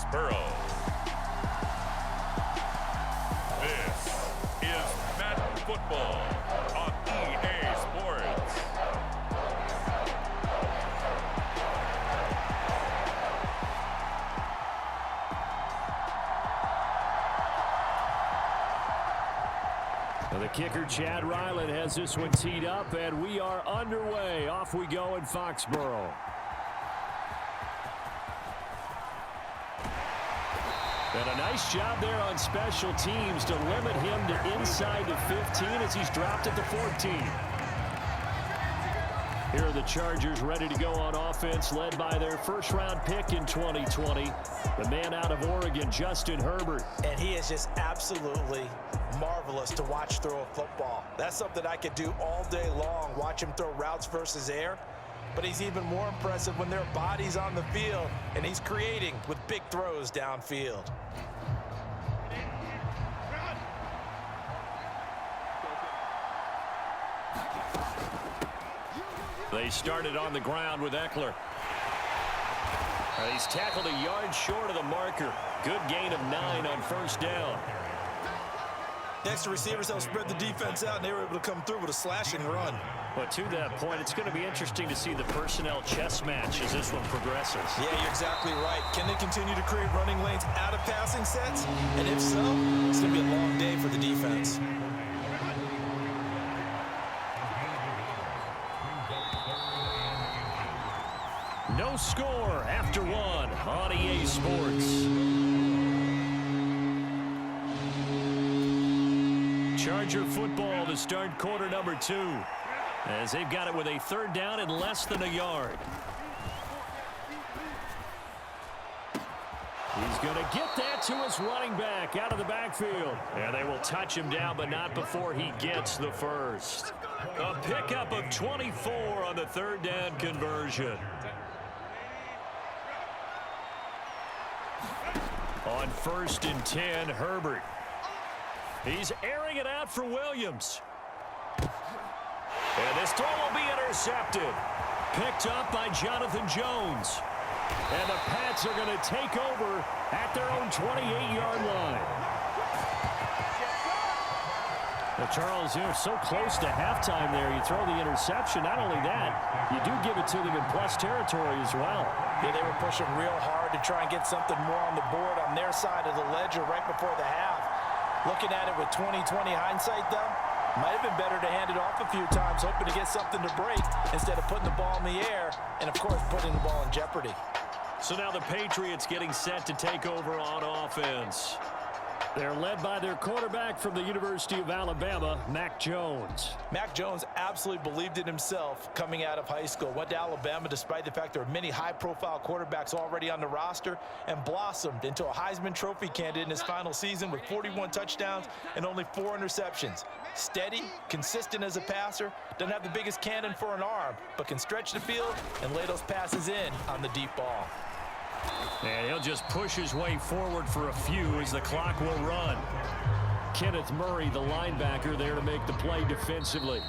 Foxborough. This is Madden Football on EA Sports. The kicker, Chad Ryland, has this one teed up, and we are underway. Off we go in Foxborough. And a nice job there on special teams to limit him to inside the 15 as he's dropped at the 14. Here are the Chargers ready to go on offense, led by their first-round pick in 2020, the man out of Oregon, Justin Herbert. And he is just absolutely marvelous to watch throw a football. That's something I could do all day long, watch him throw routes versus air. But he's even more impressive when there are bodies on the field, and he's creating with big throws downfield. They started on the ground with Eckler. He's tackled a yard short of the marker. Good gain of 9 on first down. Next to receivers, they'll spread the defense out, and they were able to come through with a slashing run. But to that point, it's going to be interesting to see the personnel chess match as this one progresses. Yeah, you're exactly right. Can they continue to create running lanes out of passing sets? And if so, it's going to be a long day for the defense. No score after one on EA Sports. Charger football to start quarter number 2, as they've got it with a third down and less than a yard. He's going to get that to his running back out of the backfield. And they will touch him down, but not before he gets the first. A pickup of 24 on the third down conversion. On 1st and 10, Herbert. He's airing it out for Williams. And this throw will be intercepted. Picked up by Jonathan Jones. And the Pats are going to take over at their own 28-yard line. Well, Charles, you're so close to halftime there. You throw the interception. Not only that, you do give it to them in plus territory as well. Yeah, they were pushing real hard to try and get something more on the board on their side of the ledger right before the half. Looking at it with 20/20 hindsight, though, might have been better to hand it off a few times, hoping to get something to break instead of putting the ball in the air and, of course, putting the ball in jeopardy. So now the Patriots getting set to take over on offense. They're led by their quarterback from the University of Alabama, Mac Jones. Mac Jones absolutely believed in himself coming out of high school. Went to Alabama despite the fact there are many high-profile quarterbacks already on the roster, and blossomed into a Heisman Trophy candidate in his final season with 41 touchdowns and only 4 interceptions. Steady, consistent as a passer, doesn't have the biggest cannon for an arm, but can stretch the field and lay those passes in on the deep ball. And he'll just push his way forward for a few as the clock will run. Kenneth Murray, the linebacker, there to make the play defensively.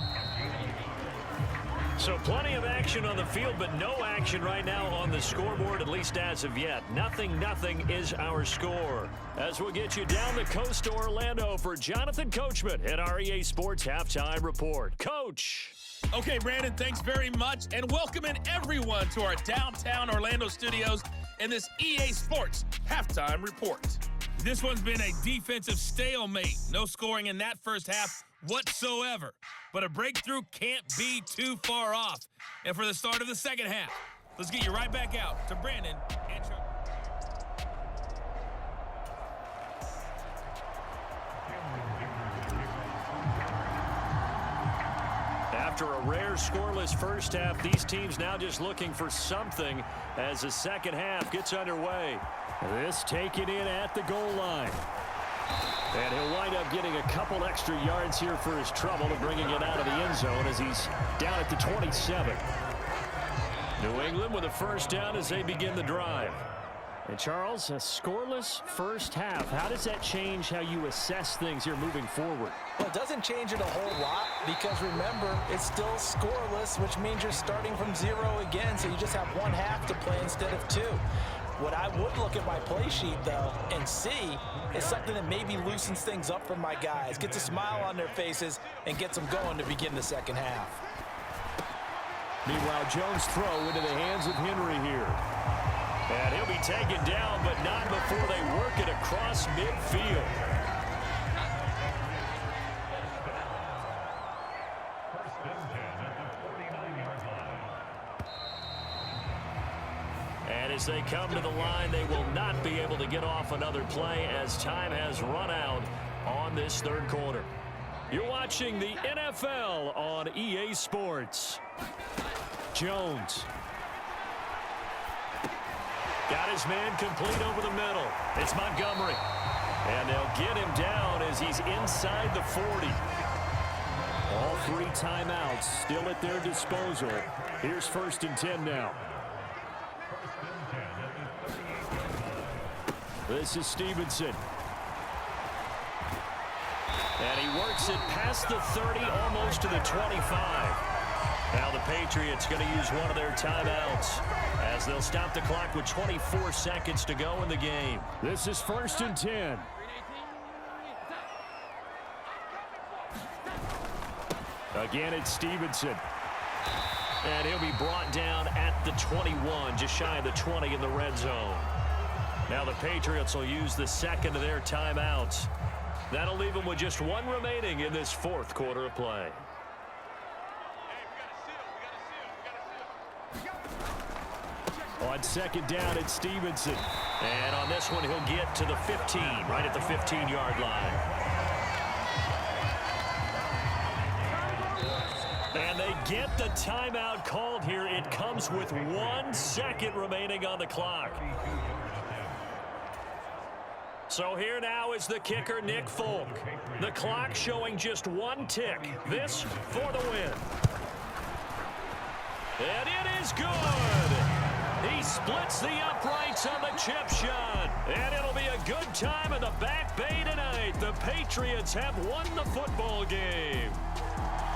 So plenty of action on the field, but no action right now on the scoreboard, at least as of yet. 0-0 is our score. As we'll get you down the coast to Orlando for Jonathan Coachman at our EA Sports Halftime Report. Coach. Okay, Brandon, thanks very much, and welcome in everyone to our downtown Orlando studios and this EA Sports Halftime Report. This one's been a defensive stalemate. No scoring in that first half whatsoever. But a breakthrough can't be too far off. And for the start of the second half, let's get you right back out to Brandon and Charlie. After a rare scoreless first half, these teams now just looking for something as the second half gets underway. This taken in at the goal line. And he'll wind up getting a couple extra yards here for his trouble and bringing it out of the end zone as he's down at the 27. New England with a first down as they begin the drive. And Charles, a scoreless first half. How does that change how you assess things here moving forward? Well, it doesn't change it a whole lot because, remember, it's still scoreless, which means you're starting from 0 again, so you just have one half to play instead of 2. What I would look at my play sheet, though, and see is something that maybe loosens things up for my guys, gets a smile on their faces, and gets them going to begin the second half. Meanwhile, Jones' throw into the hands of Henry here. And he'll be taken down, but not before they work it across midfield. And as they come to the line, they will not be able to get off another play as time has run out on this third quarter. You're watching the NFL on EA Sports. Jones. Got his man complete over the middle. It's Montgomery. And they'll get him down as he's inside the 40. All 3 timeouts still at their disposal. Here's 1st and 10 now. This is Stevenson. And he works it past the 30, almost to the 25. Now the Patriots going to use one of their timeouts as they'll stop the clock with 24 seconds to go in the game. This is 1st and 10. Again, it's Stevenson. And he'll be brought down at the 21, just shy of the 20 in the red zone. Now the Patriots will use the second of their timeouts. That'll leave them with just 1 remaining in this 4th quarter of play. On 2nd down, it's Stevenson. And on this one, he'll get to the 15, right at the 15-yard line. And they get the timeout called here. It comes with 1 second remaining on the clock. So here now is the kicker, Nick Folk. The clock showing just 1 tick. This for the win. And it is good. He splits the uprights on the chip shot. And it'll be a good time in the Back Bay tonight. The Patriots have won the football game.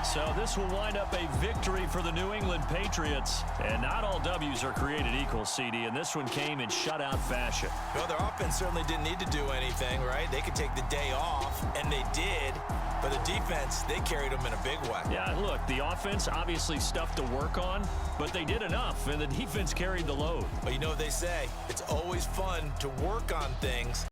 So this will wind up a victory for the New England Patriots. And not all W's are created equal, CD, and this one came in shutout fashion. Well, their offense certainly didn't need to do anything, right? They could take the day off, and they did. But the defense, they carried them in a big way. Yeah, look, the offense obviously stuff to work on, but they did enough, and the defense carried the load. But you know what they say, it's always fun to work on things